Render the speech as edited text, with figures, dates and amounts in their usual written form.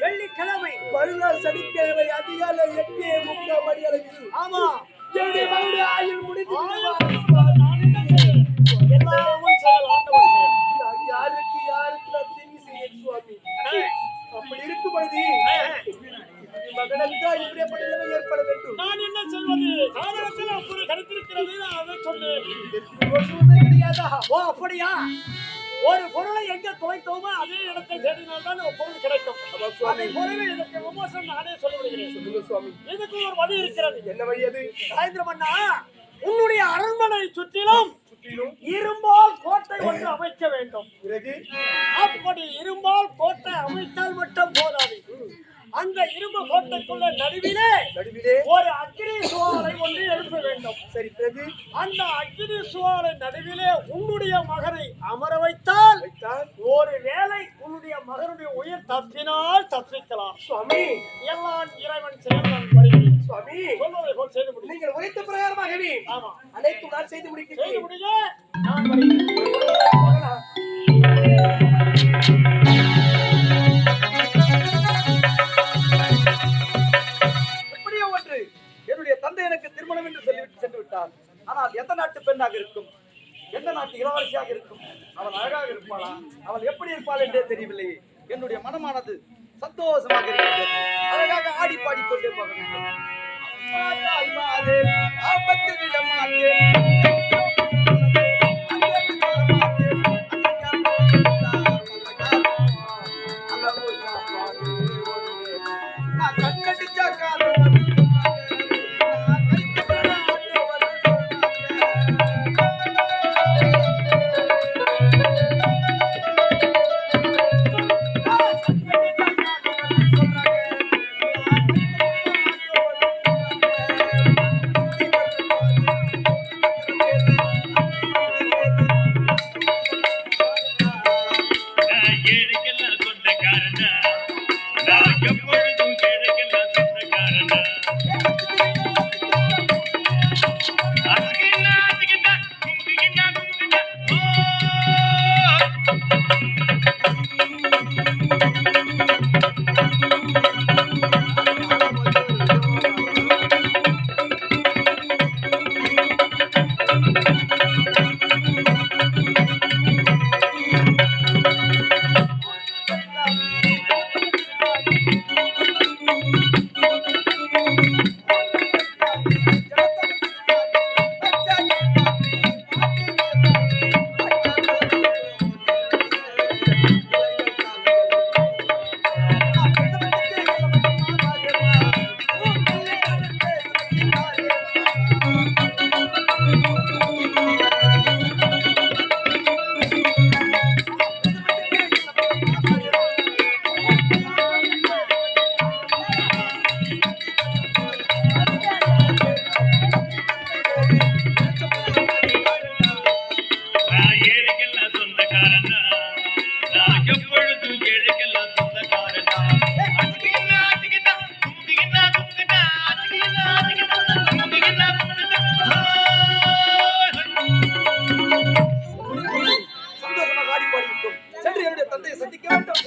வெள்ளிக்கிழமை மறுநாள் சனிக்கிழமை அதிகாலை 8:30 மணி அளவில். ஆமா, என்னுடைய மகளுடைய ஆயுள் முடிந்து யாருக்கு நான் தீங்கு செய்ய சுவாமி. அப்படி இருக்கும் பொழுது மகனுக்கா இப்படிப்பட்ட நிலைமை ஏற்பட வேண்டும். நான் என்ன சொல்வது? காரணத்தில் அப்படி கிடைத்திருக்கிறது. நான் அதை சொன்னேன் கிடையாதா? ஓ அப்படியா? ஒரு பொருளை எங்க தொலைத்தோமோ அதே இடத்தை தேடினால்தான் பொருள் கிடைக்கும். அதை பொருளை இதற்கு விமோசனம் நானே சொல்ல விடுகிறேன். சொல்லுங்க சுவாமி. இதுக்கு ஒரு வழி இருக்கிறது. என்ன வழி அது? ராஜேந்திரமன்னா, உன்னுடைய அரண்மனை சுற்றிலும் இரும்பால் கோட்டை ஒன்று அமைக்க வேண்டும். அப்படி இரும்பால் கோட்டை அமைத்தால் மட்டும் போதாது. அந்த இரும்பு கோட்டைக்குள்ள நடுவிலே ஒரு அக்னி சுவாலை ஒன்று எழுப்ப வேண்டும். சரி, பிறகு அந்த அக்னி சுவாலை நடுவிலே உன்னுடைய மகனை அமர வைத்தால் ஒரு வேளை உன்னுடைய மகனுடைய உயிர் தப்பினால் தப்பிக்கலாம். சுவாமி, எல்லாம் இறைவன் செயல் வருகிறேன். சுவாமி, சொல்வதை போல் செய்து முடியும். நீங்கள் உரைத்த பிரகாரமாகவே ஆமா அனைத்தும் நான் செய்து முடிக்கிறேன். செய்து முடிய நான் வருகிறேன். என்னுடைய தந்தை எனக்கு திருமணம் என்று சொல்லிவிட்டு சென்று விட்டார். ஆனால் எந்த நாட்டு பெண்ணாக இருக்கும், எந்த நாட்டு இளவரசியாக இருக்கும், அவள் அழகாக இருப்பாளா, அவள் எப்படி இருப்பாள் என்றே தெரியவில்லை. என்னுடைய மனமானது சந்தோஷமாக இருக்கிறது. அழகாக ஆடி பாடிக்கொண்டே போக வேண்டும். நான் ஏழைக்கெல்லாம் சொந்தக்காரன் தான். நான் எப்பொழுதும் ஏழைக்கெல்லாம் சொந்தக்காரன் தான். அதுக்கின்னா, அதுக்கின்னா, தும்முக்கின்னா, தும்முக்கின்னா, அதுக்கின்னா, அதுக்கின்னா, தும்முக்கின்னா, தும்முக்கின்னா. சந்தோஷமாக ஆடி பாடிவிட்டோம். சென்று என்னுடைய தந்தையை சந்திக்க வேண்டும்.